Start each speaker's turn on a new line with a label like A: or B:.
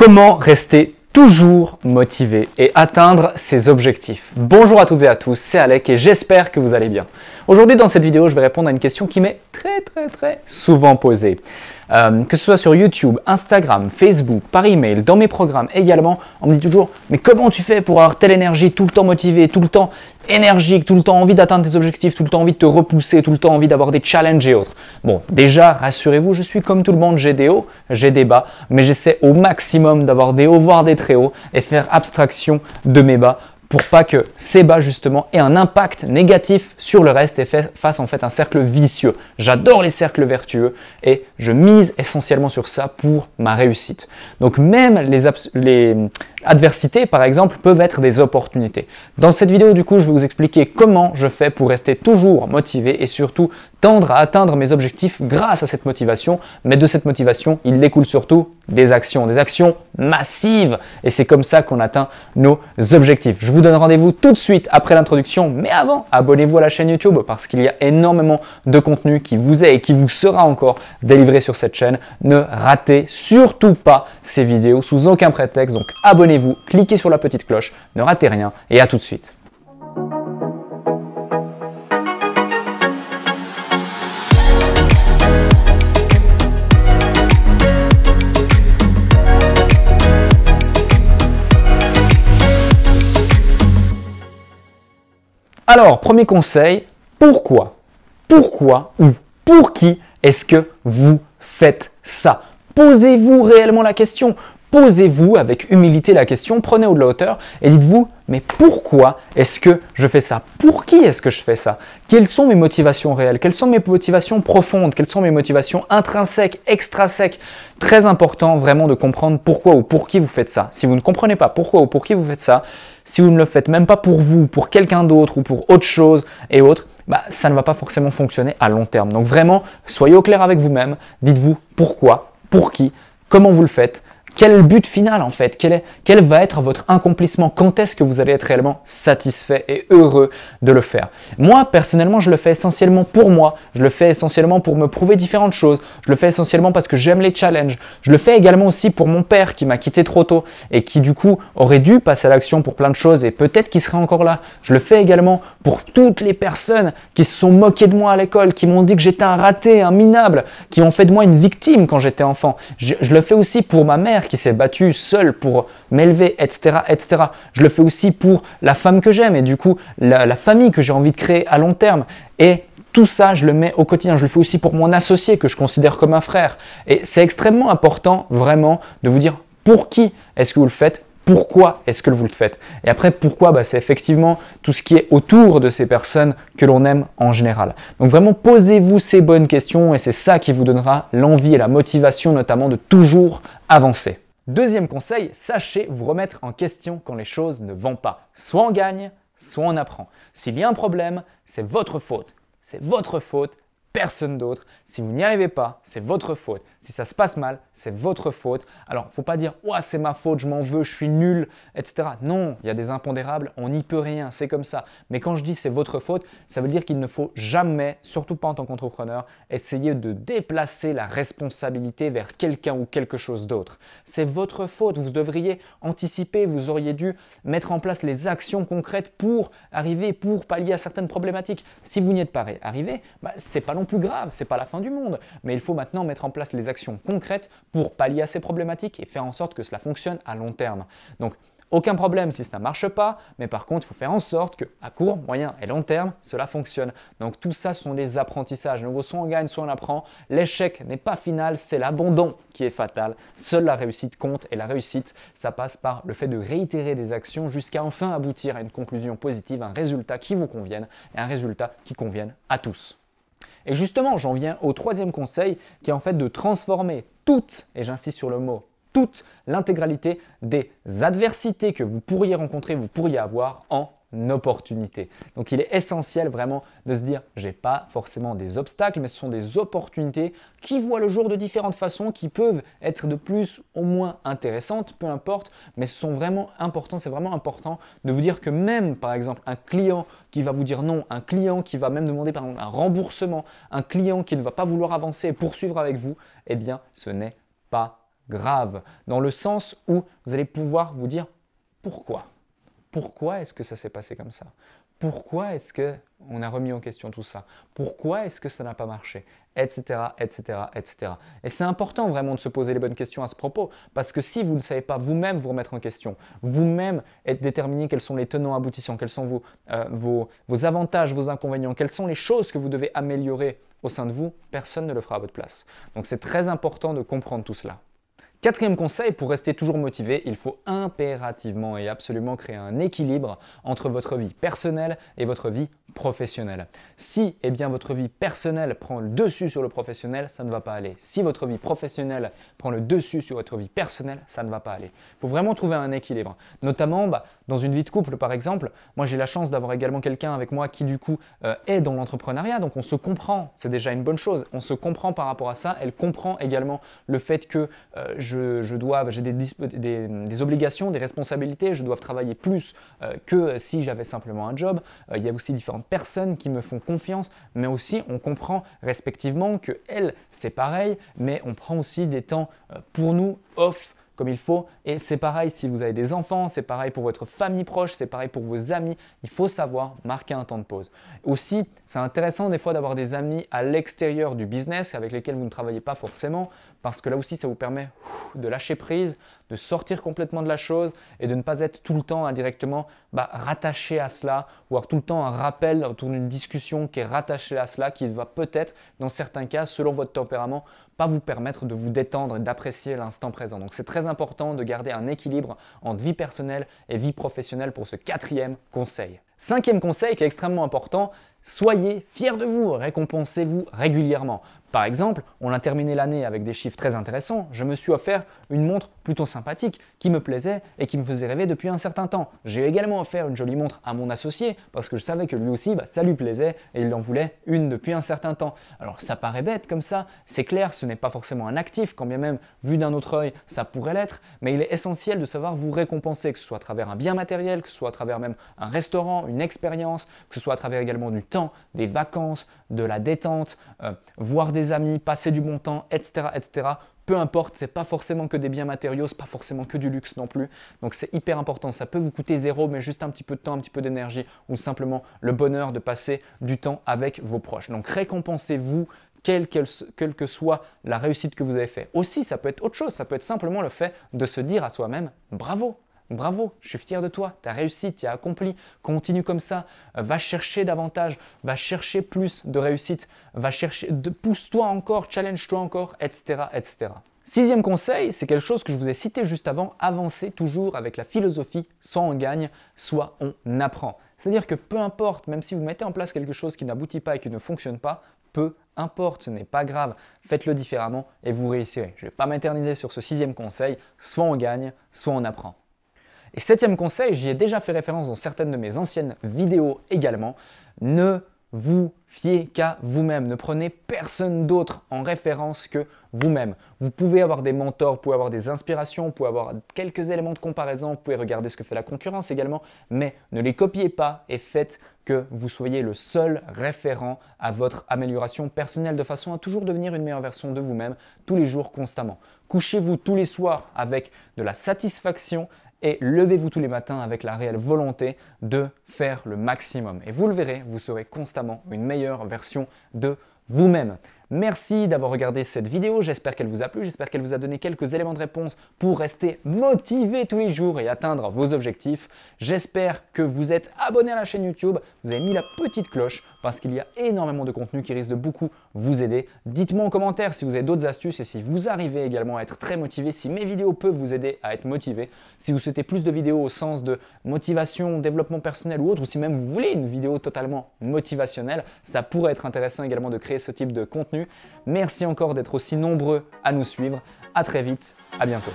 A: Comment rester toujours motivé et atteindre ses objectifs? Bonjour à toutes et à tous, c'est Alec et j'espère que vous allez bien. Aujourd'hui dans cette vidéo, je vais répondre à une question qui m'est très souvent posée. Que ce soit sur YouTube, Instagram, Facebook, par email, dans mes programmes également, on me dit toujours « Mais comment tu fais pour avoir telle énergie, tout le temps motivé, tout le temps énergique, tout le temps envie d'atteindre tes objectifs, tout le temps envie de te repousser, tout le temps envie d'avoir des challenges et autres ?» Bon, déjà, rassurez-vous, je suis comme tout le monde, j'ai des hauts, j'ai des bas, mais j'essaie au maximum d'avoir des hauts, voire des très hauts et faire abstraction de mes bas pour pas que ces bas justement aient un impact négatif sur le reste et fassent en fait un cercle vicieux. J'adore les cercles vertueux et je mise essentiellement sur ça pour ma réussite. Donc même les adversités par exemple peuvent être des opportunités. Dans cette vidéo du coup je vais vous expliquer comment je fais pour rester toujours motivé et surtout tendre à atteindre mes objectifs grâce à cette motivation. Mais de cette motivation, il découle surtout des actions massives. Et c'est comme ça qu'on atteint nos objectifs. Je vous donne rendez-vous tout de suite après l'introduction. Mais avant, abonnez-vous à la chaîne YouTube parce qu'il y a énormément de contenu qui vous est et qui vous sera encore délivré sur cette chaîne. Ne ratez surtout pas ces vidéos sous aucun prétexte. Donc abonnez-vous, cliquez sur la petite cloche, ne ratez rien et à tout de suite. Alors, premier conseil, pourquoi ou pour qui est-ce que vous faites ça? Posez-vous réellement la question. Posez-vous avec humilité la question, prenez de la hauteur et dites-vous, mais pourquoi est-ce que je fais ça? Pour qui est-ce que je fais ça? Quelles sont mes motivations réelles? Quelles sont mes motivations profondes? Quelles sont mes motivations intrinsèques, extrinsèques? Très important vraiment de comprendre pourquoi ou pour qui vous faites ça. Si vous ne comprenez pas pourquoi ou pour qui vous faites ça, si vous ne le faites même pas pour vous, pour quelqu'un d'autre ou pour autre chose et autres, ça ne va pas forcément fonctionner à long terme. Donc vraiment, soyez au clair avec vous-même, dites-vous pourquoi, pour qui, comment vous le faites. Quel est le but final en fait? Quel va être votre accomplissement? Quand est-ce que vous allez être réellement satisfait et heureux de le faire? Moi, personnellement, je le fais essentiellement pour moi. Je le fais essentiellement pour me prouver différentes choses. Je le fais essentiellement parce que j'aime les challenges. Je le fais également aussi pour mon père qui m'a quitté trop tôt et qui du coup aurait dû passer à l'action pour plein de choses et peut-être qu'il serait encore là. Je le fais également pour toutes les personnes qui se sont moquées de moi à l'école, qui m'ont dit que j'étais un raté, un minable, qui ont fait de moi une victime quand j'étais enfant. Je le fais aussi pour ma mère qui s'est battue seule pour m'élever, etc. Je le fais aussi pour la femme que j'aime et du coup la famille que j'ai envie de créer à long terme. Et tout ça, je le mets au quotidien. Je le fais aussi pour mon associé que je considère comme un frère. Et c'est extrêmement important vraiment de vous dire pour qui est-ce que vous le faites. Pourquoi est-ce que vous le faites? Et après, pourquoi? C'est effectivement tout ce qui est autour de ces personnes que l'on aime en général. Donc vraiment, posez-vous ces bonnes questions et c'est ça qui vous donnera l'envie et la motivation notamment de toujours avancer. Deuxième conseil, sachez vous remettre en question quand les choses ne vont pas. Soit on gagne, soit on apprend. S'il y a un problème, c'est votre faute. C'est votre faute. Personne d'autre. Si vous n'y arrivez pas, c'est votre faute. Si ça se passe mal, c'est votre faute. Alors, il ne faut pas dire « Ouais, c'est ma faute, je m'en veux, je suis nul, etc. » Non, il y a des impondérables, on n'y peut rien, c'est comme ça. Mais quand je dis « c'est votre faute », ça veut dire qu'il ne faut jamais, surtout pas en tant qu'entrepreneur, essayer de déplacer la responsabilité vers quelqu'un ou quelque chose d'autre. C'est votre faute, vous devriez anticiper, vous auriez dû mettre en place les actions concrètes pour arriver, pour pallier à certaines problématiques. Si vous n'y êtes pas arrivé, c'est pas non plus grave, c'est pas la fin du monde, mais il faut maintenant mettre en place les actions concrètes pour pallier à ces problématiques et faire en sorte que cela fonctionne à long terme. Donc, aucun problème si ça ne marche pas, mais par contre, il faut faire en sorte qu'à court, moyen et long terme, cela fonctionne. Donc tout ça, ce sont des apprentissages. Nouveau, soit on gagne, soit on apprend. L'échec n'est pas final, c'est l'abandon qui est fatal. Seule la réussite compte et la réussite, ça passe par le fait de réitérer des actions jusqu'à enfin aboutir à une conclusion positive, un résultat qui vous convienne et un résultat qui convienne à tous. Et justement, j'en viens au troisième conseil qui est en fait de transformer toute, et j'insiste sur le mot, toute l'intégralité des adversités que vous pourriez rencontrer, vous pourriez avoir en opportunité. Donc il est essentiel vraiment de se dire j'ai pas forcément des obstacles mais ce sont des opportunités qui voient le jour de différentes façons, qui peuvent être de plus ou moins intéressantes, peu importe, mais ce sont vraiment importants, c'est vraiment important de vous dire que même par exemple un client qui va vous dire non, un client qui va même demander par exemple un remboursement, un client qui ne va pas vouloir avancer et poursuivre avec vous, eh bien ce n'est pas grave, dans le sens où vous allez pouvoir vous dire pourquoi. Pourquoi est-ce que ça s'est passé comme ça? Pourquoi est-ce qu'on a remis en question tout ça? Pourquoi est-ce que ça n'a pas marché? Etc, etc, etc. Et c'est important vraiment de se poser les bonnes questions à ce propos, parce que si vous ne savez pas vous-même vous remettre en question, vous-même être déterminer quels sont les tenants aboutissants, quels sont vos avantages, vos inconvénients, quelles sont les choses que vous devez améliorer au sein de vous, personne ne le fera à votre place. Donc c'est très important de comprendre tout cela. Quatrième conseil, pour rester toujours motivé, il faut impérativement et absolument créer un équilibre entre votre vie personnelle et votre vie professionnelle. Si votre vie personnelle prend le dessus sur le professionnel, ça ne va pas aller. Si votre vie professionnelle prend le dessus sur votre vie personnelle, ça ne va pas aller. Il faut vraiment trouver un équilibre. Notamment dans une vie de couple par exemple, moi j'ai la chance d'avoir également quelqu'un avec moi qui du coup est dans l'entrepreneuriat, donc on se comprend, c'est déjà une bonne chose. On se comprend par rapport à ça, elle comprend également le fait que j'ai des obligations, des responsabilités, je dois travailler plus que si j'avais simplement un job. Il y a aussi différentes personnes qui me font confiance, mais aussi on comprend respectivement que elle, c'est pareil, mais on prend aussi des temps pour nous off comme il faut. Et c'est pareil si vous avez des enfants, c'est pareil pour votre famille proche, c'est pareil pour vos amis. Il faut savoir marquer un temps de pause. Aussi, c'est intéressant des fois d'avoir des amis à l'extérieur du business avec lesquels vous ne travaillez pas forcément, parce que là aussi, ça vous permet de lâcher prise, de sortir complètement de la chose et de ne pas être tout le temps indirectement rattaché à cela, ou avoir tout le temps un rappel autour d'une discussion qui est rattachée à cela, qui va peut-être, dans certains cas, selon votre tempérament, pas vous permettre de vous détendre et d'apprécier l'instant présent. Donc c'est très important de garder un équilibre entre vie personnelle et vie professionnelle pour ce quatrième conseil. Cinquième conseil qui est extrêmement important, soyez fiers de vous, récompensez-vous régulièrement. Par exemple, on a terminé l'année avec des chiffres très intéressants, je me suis offert une montre plutôt sympathique qui me plaisait et qui me faisait rêver depuis un certain temps. J'ai également offert une jolie montre à mon associé parce que je savais que lui aussi ça lui plaisait et il en voulait une depuis un certain temps. Alors ça paraît bête comme ça, c'est clair, ce n'est pas forcément un actif, quand bien même vu d'un autre œil ça pourrait l'être, mais il est essentiel de savoir vous récompenser, que ce soit à travers un bien matériel, que ce soit à travers même un restaurant, une expérience, que ce soit à travers également du temps, des vacances, de la détente, voir des amis, passer du bon temps, etc. etc. Peu importe, ce n'est pas forcément que des biens matériaux, ce n'est pas forcément que du luxe non plus. Donc c'est hyper important, ça peut vous coûter zéro, mais juste un petit peu de temps, un petit peu d'énergie ou simplement le bonheur de passer du temps avec vos proches. Donc récompensez-vous, quelle que soit la réussite que vous avez faite. Aussi, ça peut être autre chose, ça peut être simplement le fait de se dire à soi-même « bravo ». Bravo, je suis fier de toi, tu as réussi, tu as accompli, continue comme ça, va chercher davantage, va chercher plus de réussite, pousse-toi encore, challenge-toi encore, etc., etc. Sixième conseil, c'est quelque chose que je vous ai cité juste avant, avancez toujours avec la philosophie, soit on gagne, soit on apprend. C'est-à-dire que peu importe, même si vous mettez en place quelque chose qui n'aboutit pas et qui ne fonctionne pas, peu importe, ce n'est pas grave, faites-le différemment et vous réussirez. Je ne vais pas m'éterniser sur ce sixième conseil, soit on gagne, soit on apprend. Et septième conseil, j'y ai déjà fait référence dans certaines de mes anciennes vidéos également, ne vous fiez qu'à vous-même. Ne prenez personne d'autre en référence que vous-même. Vous pouvez avoir des mentors, vous pouvez avoir des inspirations, vous pouvez avoir quelques éléments de comparaison, vous pouvez regarder ce que fait la concurrence également, mais ne les copiez pas et faites que vous soyez le seul référent à votre amélioration personnelle de façon à toujours devenir une meilleure version de vous-même tous les jours constamment. Couchez-vous tous les soirs avec de la satisfaction et levez-vous tous les matins avec la réelle volonté de faire le maximum. Et vous le verrez, vous serez constamment une meilleure version de vous-même. Merci d'avoir regardé cette vidéo, j'espère qu'elle vous a plu, j'espère qu'elle vous a donné quelques éléments de réponse pour rester motivé tous les jours et atteindre vos objectifs. J'espère que vous êtes abonné à la chaîne YouTube, vous avez mis la petite cloche parce qu'il y a énormément de contenu qui risque de beaucoup vous aider. Dites-moi en commentaire si vous avez d'autres astuces et si vous arrivez également à être très motivé, si mes vidéos peuvent vous aider à être motivé. Si vous souhaitez plus de vidéos au sens de motivation, développement personnel ou autre, ou si même vous voulez une vidéo totalement motivationnelle, ça pourrait être intéressant également de créer ce type de contenu. Merci encore d'être aussi nombreux à nous suivre. À très vite, à bientôt.